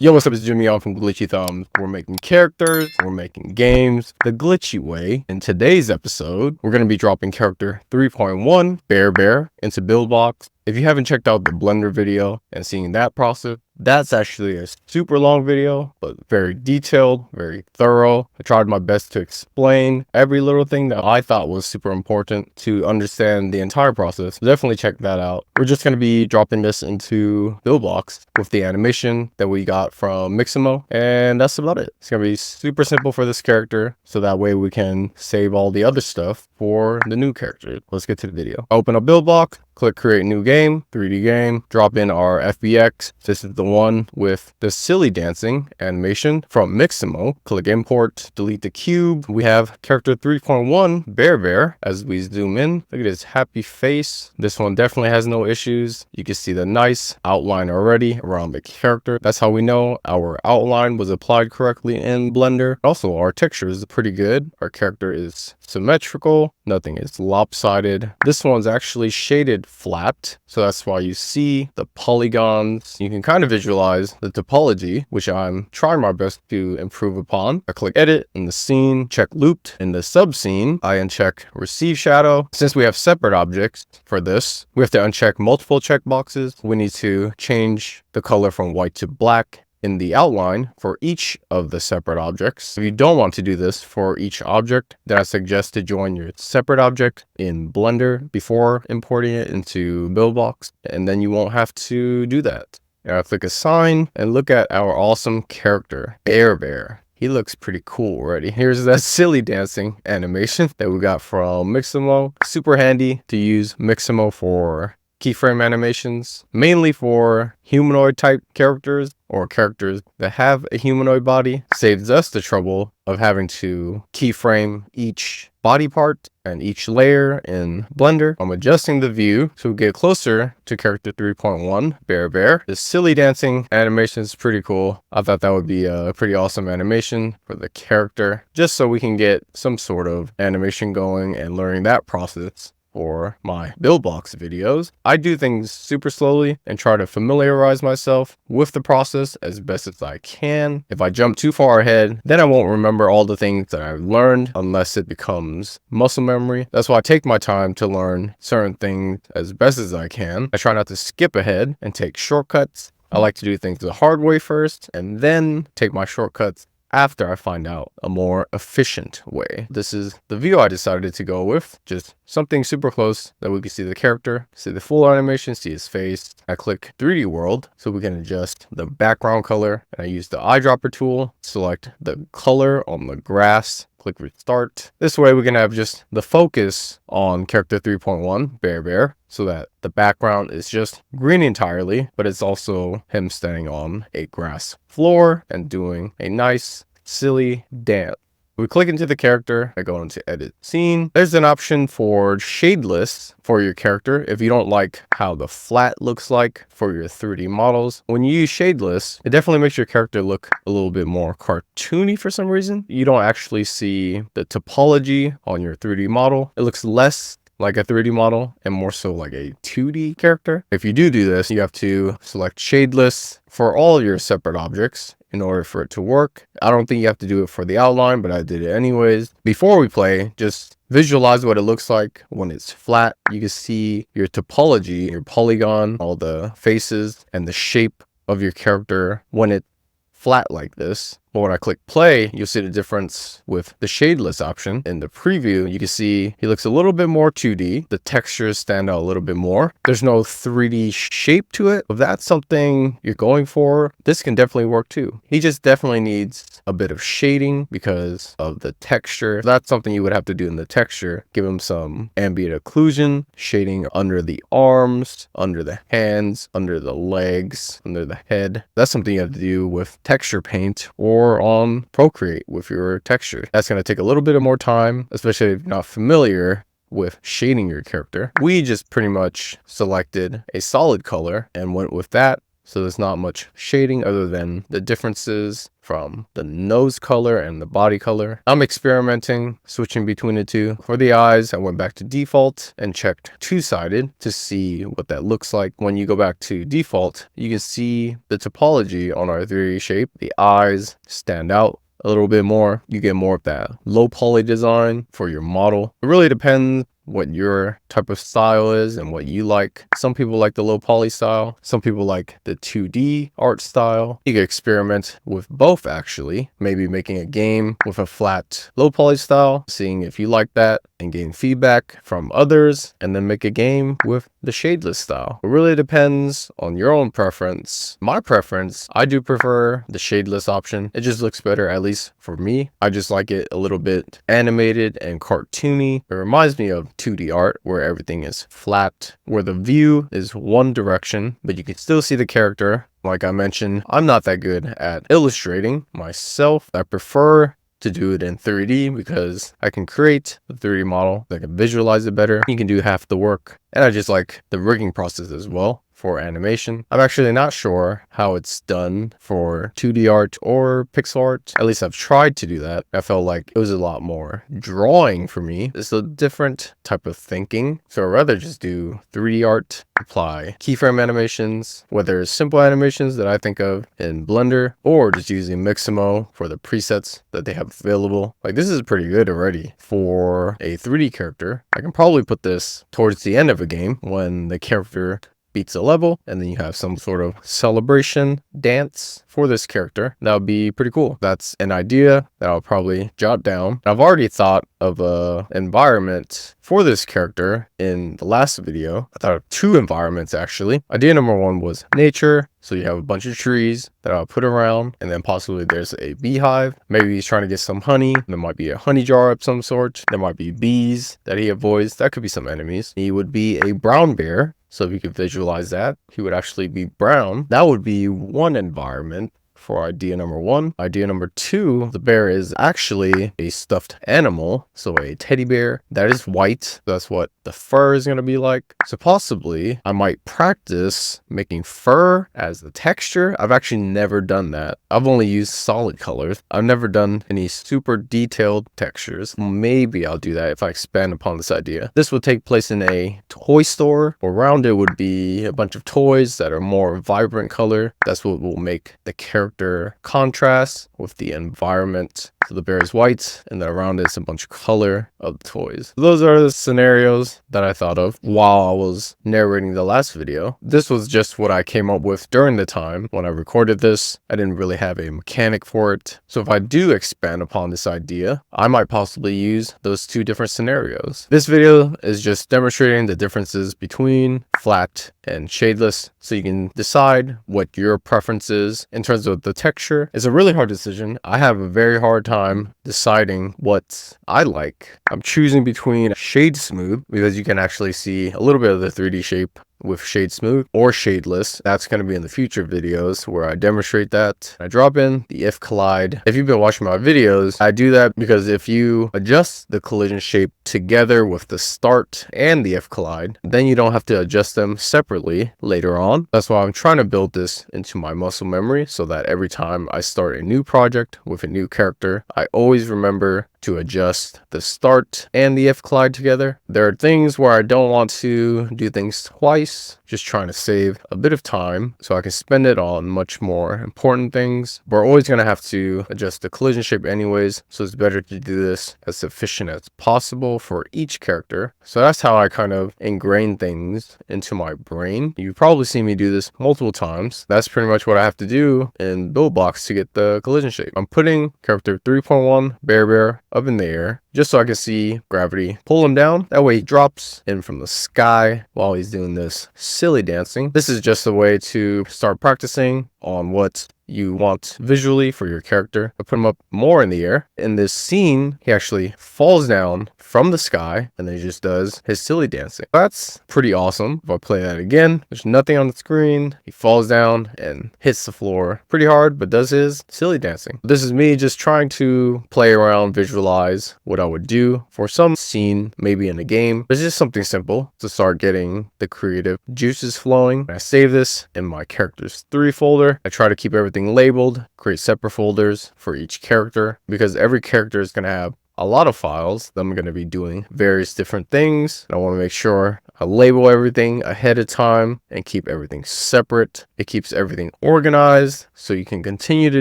Yo, what's up? It's Jimmy on from Glitchy Thumbs. We're making characters, we're making games the glitchy way. In today's episode, we're going to be dropping character 3.1, Bear, into Buildbox. If you haven't checked out the Blender video and seen that process, that's actually a super long video, but very detailed, very thorough. I tried my best to explain every little thing that I thought was super important to understand the entire process. Definitely check that out. We're just going to be dropping this into Buildbox with the animation that we got from Mixamo, and that's about it. It's going to be super simple for this character, so that way we can save all the other stuff for the new character. Let's get to the video. Open up Buildbox, click create new game, 3D game, drop in our FBX. This is the one with the silly dancing animation from Mixamo. Click import, delete the cube. We have character 3.1, Bear. As we zoom in, look at his happy face. This one definitely has no issues. You can see the nice outline already around the character. That's how we know our outline was applied correctly in Blender. Also, our texture is pretty good. Our character is symmetrical. Nothing is lopsided. This one's actually shaded flat, so that's why you see the polygons. You can kind of visualize the topology, which I'm trying my best to improve upon. I click edit in the scene, check looped. In the sub scene, I uncheck receive shadow. Since we have separate objects for this, we have to uncheck multiple checkboxes. We need to change the color from white to black in the outline for each of the separate objects. If you don't want to do this for each object, then I suggest to join your separate object in Blender before importing it into Buildbox, and then you won't have to do that. Now click assign and look at our awesome character, Bear. He looks pretty cool already. Here's that silly dancing animation that we got from Mixamo. Super handy to use Mixamo for keyframe animations, mainly for humanoid type characters or characters that have a humanoid body. Saves us the trouble of having to keyframe each body part and each layer in Blender. I'm adjusting the view so we get closer to character 3.1, Bear. The silly dancing animation is pretty cool. I thought that would be a pretty awesome animation for the character, just so we can get some sort of animation going and learning that process. For my Buildbox videos, I do things super slowly and try to familiarize myself with the process as best as I can. If I jump too far ahead, then I won't remember all the things that I've learned unless it becomes muscle memory. That's why I take my time to learn certain things as best as I can. I try not to skip ahead and take shortcuts. I like to do things the hard way first and then take my shortcuts after I find out a more efficient way. This is the view I decided to go with, just something super close that we can see the character, see the full animation, see his face. I click 3D world so we can adjust the background color, and I use the eyedropper tool, select the color on the grass, click restart. This way we can have just the focus on character 3.1, Bear, so that the background is just green entirely, but it's also him standing on a grass floor and doing a nice silly dance. We click into the character, I go into edit scene. There's an option for shadeless for your character if you don't like how the flat looks like for your 3D models. When you use shadeless, it definitely makes your character look a little bit more cartoony for some reason. You don't actually see the topology on your 3D model. It looks less like a 3D model and more so like a 2D character. If you do this, you have to select shadeless for all your separate objects in order for it to work. I don't think you have to do it for the outline, but I did it anyways. Before we play, just visualize what it looks like when it's flat. You can see your topology, your polygon, all the faces and the shape of your character when it's flat like this. But when I click play, you'll see the difference with the shadeless option. In the preview, you can see he looks a little bit more 2D. The textures stand out a little bit more. There's no 3D shape to it. If that's something you're going for, this can definitely work too. He just definitely needs a bit of shading because of the texture. That's something you would have to do in the texture. Give him some ambient occlusion, shading under the arms, under the hands, under the legs, under the head. That's something you have to do with texture paint or on Procreate with your texture. That's going to take a little bit of more time, especially if you're not familiar with shading your character. We just pretty much selected a solid color and went with that so there's not much shading other than the differences from the nose color and the body color. I'm experimenting, switching between the two. For the eyes, I went back to default and checked two-sided to see what that looks like. When you go back to default, you can see the topology on our 3D shape. The eyes stand out a little bit more. You get more of that low poly design for your model. It really depends what your type of style is and what you like. Some people like the low poly style. Some people like the 2D art style. You can experiment with both actually. Maybe making a game with a flat low poly style, seeing if you like that and getting feedback from others, and then make a game with the shadeless style. It really depends on your own preference. My preference, I do prefer the shadeless option. It just looks better, at least for me. I just like it a little bit animated and cartoony. It reminds me of 2D art where everything is flat, where the view is one direction, but you can still see the character. Like I mentioned, I'm not that good at illustrating myself. I prefer to do it in 3D because I can create the 3D model. I can visualize it better. You can do half the work. And I just like the rigging process as well for animation. I'm actually not sure how it's done for 2D art or pixel art. At least I've tried to do that. I felt like it was a lot more drawing for me. It's a different type of thinking. So I'd rather just do 3D art, apply keyframe animations, whether it's simple animations that I think of in Blender or just using Mixamo for the presets that they have available. Like this is pretty good already for a 3D character. I can probably put this towards the end of a game when the character beats a level and then you have some sort of celebration dance for this character. That would be pretty cool. That's an idea that I'll probably jot down. I've already thought of a environment for this character in the last video. I thought of two environments actually. Idea number one was nature. So you have a bunch of trees that I'll put around, and then possibly there's a beehive. Maybe he's trying to get some honey. There might be a honey jar of some sort. There might be bees that he avoids. That could be some enemies. He would be a brown bear. So if you could visualize that, he would actually be brown. That would be one environment for idea number one. Idea number two, the bear is actually a stuffed animal. So a teddy bear that is white. That's what the fur is going to be like. So possibly I might practice making fur as the texture. I've actually never done that. I've only used solid colors. I've never done any super detailed textures. Maybe I'll do that if I expand upon this idea. This would take place in a toy store. Around it would be a bunch of toys that are more vibrant color. That's what will make the character contrast with the environment. So the bear is white, and then around it's a bunch of color of the toys. Those are the scenarios that I thought of while I was narrating the last video. This was just what I came up with during the time when I recorded this. I didn't really have a mechanic for it. So if I do expand upon this idea, I might possibly use those two different scenarios. This video is just demonstrating the differences between flat and shadeless, so you can decide what your preference is in terms of the texture. It's a really hard decision. I have a very hard time deciding what I like. I'm choosing between shade smooth because you can actually see a little bit of the 3D shape with shade smooth or shadeless. That's going to be in the future videos where I demonstrate that. I drop in the if collide. If you've been watching my videos, I do that because if you adjust the collision shape together with the start and the if collide, then you don't have to adjust them separately later on. That's why I'm trying to build this into my muscle memory so that every time I start a new project with a new character, I always remember to adjust the start and the if collide together. There are things where I don't want to do things twice, just trying to save a bit of time so I can spend it on much more important things. We're always going to have to adjust the collision shape anyways, so it's better to do this as efficient as possible for each character. So that's how I kind of ingrain things into my brain. You've probably seen me do this multiple times. That's pretty much what I have to do in Buildbox to get the collision shape. I'm putting character 3.1 Bear up in the air just so I can see gravity pull him down. That way he drops in from the sky while he's doing this silly dancing. This is just a way to start practicing on what you want visually for your character. I put him up more in the air. In this scene, he actually falls down from the sky and then he just does his silly dancing. That's pretty awesome. If I play that again, there's nothing on the screen. He falls down and hits the floor pretty hard, but does his silly dancing. This is me just trying to play around, visualize what I would do for some scene, maybe in a game. It's just something simple to start getting the creative juices flowing. I save this in my characters 3 folder. I try to keep everything labeled, create separate folders for each character, because every character is going to have a lot of files that I'm going to be doing various different things. I want to make sure I label everything ahead of time and keep everything separate. It keeps everything organized so you can continue to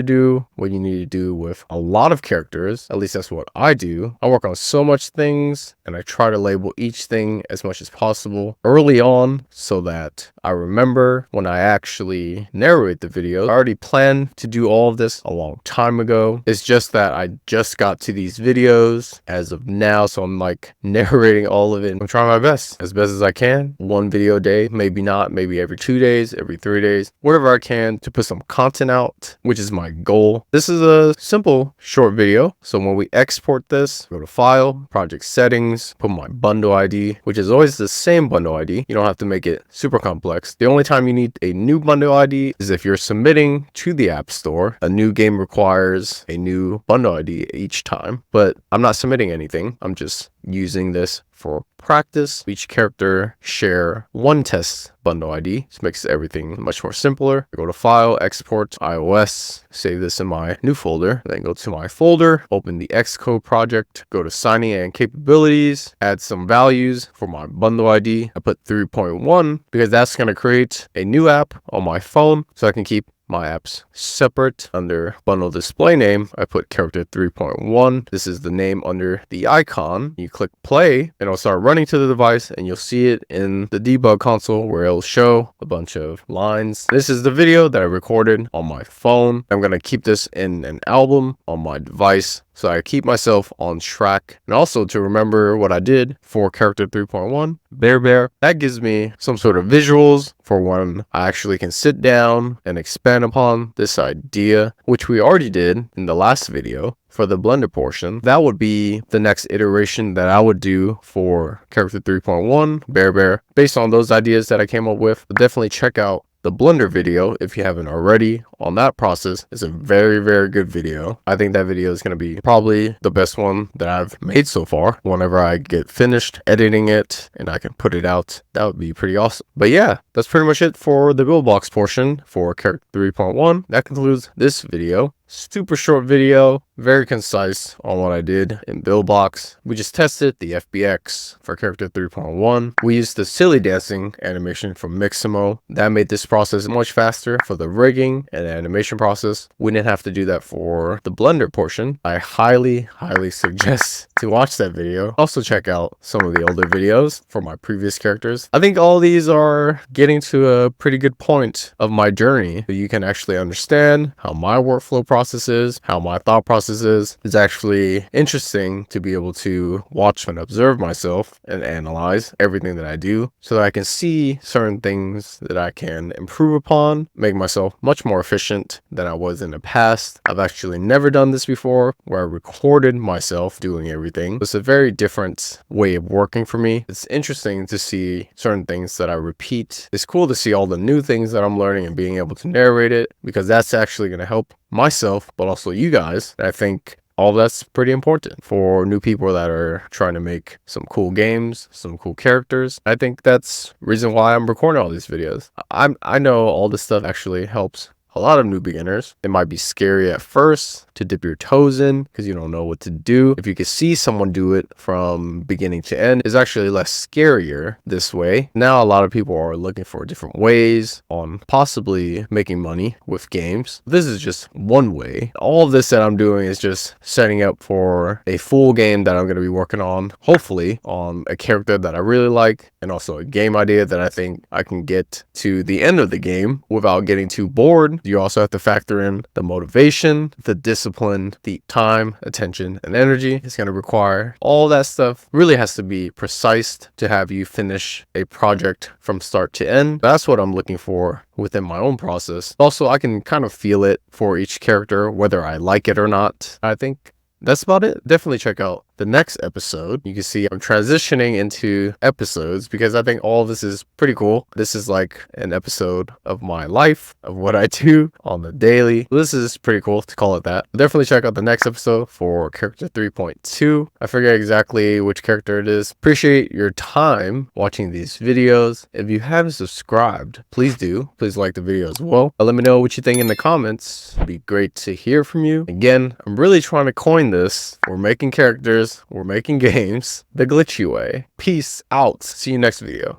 do what you need to do with a lot of characters. At least that's what I do. I work on so much things and I try to label each thing as much as possible early on so that I remember when I actually narrate the video. I already planned to do all of this a long time ago. It's just that I just got to these videos as of now, so I'm like narrating all of it. I'm trying my best as I can. 1 video a day, maybe not, maybe every 2 days, every 3 days, whatever I can to put some content out, which is my goal. This is a simple short video. So when we export this, go to File, Project Settings, put my bundle ID, which is always the same bundle ID. You don't have to make it super complex. The only time you need a new bundle ID is if you're submitting to the App Store. A new game requires a new bundle ID each time, but I'm not submitting anything. I'm just using this for practice. Each character share 1 test bundle ID. This makes everything much more simpler. I go to File, Export, iOS, save this in my new folder, then go to my folder, open the Xcode project, go to signing and capabilities, add some values for my bundle ID. I put 3.1 because that's going to create a new app on my phone so I can keep my apps separate. Under bundle display name, I put character 3.1. This is the name under the icon. You click play and it'll start running to the device and you'll see it in the debug console where it'll show a bunch of lines. This is the video that I recorded on my phone. I'm going to keep this in an album on my device so I keep myself on track, and also to remember what I did for character 3.1, Bear. That gives me some sort of visuals for when I actually can sit down and expand upon this idea, which we already did in the last video. For the Blender portion, that would be the next iteration that I would do for character 3.1, Bear. Based on those ideas that I came up with, definitely check out the Blender video if you haven't already on that process. Is a very, very good video. I think that video is going to be probably the best one that I've made so far. Whenever I get finished editing it and I can put it out, that would be pretty awesome. But yeah, that's pretty much it for the Buildbox portion for character 3.1. That concludes this video. Super short video, very concise on what I did in Buildbox. We just tested the FBX for character 3.1. We used the silly dancing animation from Mixamo. That made this process much faster for the rigging and the animation process. We didn't have to do that for the Blender portion. I highly suggest to watch that video. Also check out some of the older videos for my previous characters. I think all these are getting to a pretty good point of my journey, so you can actually understand how my workflow process is, how my thought process is. It's actually interesting to be able to watch and observe myself and analyze everything that I do so that I can see certain things that I can improve upon, make myself much more efficient than I was in the past. I've actually never done this before where I recorded myself doing everything. It's a very different way of working for me. It's interesting to see certain things that I repeat. It's cool to see all the new things that I'm learning and being able to narrate it, because that's actually going to help myself, but also you guys. I think all that's pretty important for new people that are trying to make some cool games, some cool characters. I think that's the reason why I'm recording all these videos. I know all this stuff actually helps a lot of new beginners. It might be scary at first to dip your toes in because you don't know what to do. If you could see someone do it from beginning to end, it's actually less scarier this way. Now a lot of people are looking for different ways on possibly making money with games. This is just one way. All of this that I'm doing is just setting up for a full game that I'm going to be working on, hopefully on a character that I really like, and also a game idea that I think I can get to the end of the game without getting too bored. You also have to factor in the motivation, the discipline, the time, attention, and energy it's going to require. All that stuff really has to be precise to have you finish a project from start to end. That's what I'm looking for within my own process. Also, I can kind of feel it for each character, whether I like it or not. I think that's about it. Definitely check out the next episode, you can see I'm transitioning into episodes because I think all of this is pretty cool. This is like an episode of my life, of what I do on the daily. This is pretty cool to call it that. Definitely check out the next episode for character 3.2. I forget exactly which character it is. Appreciate your time watching these videos. If you haven't subscribed, please do. Please like the video as well. Let me know what you think in the comments. It'd be great to hear from you. Again, I'm really trying to coin this. We're making characters, we're making games the glitchy way. Peace out. See you next video.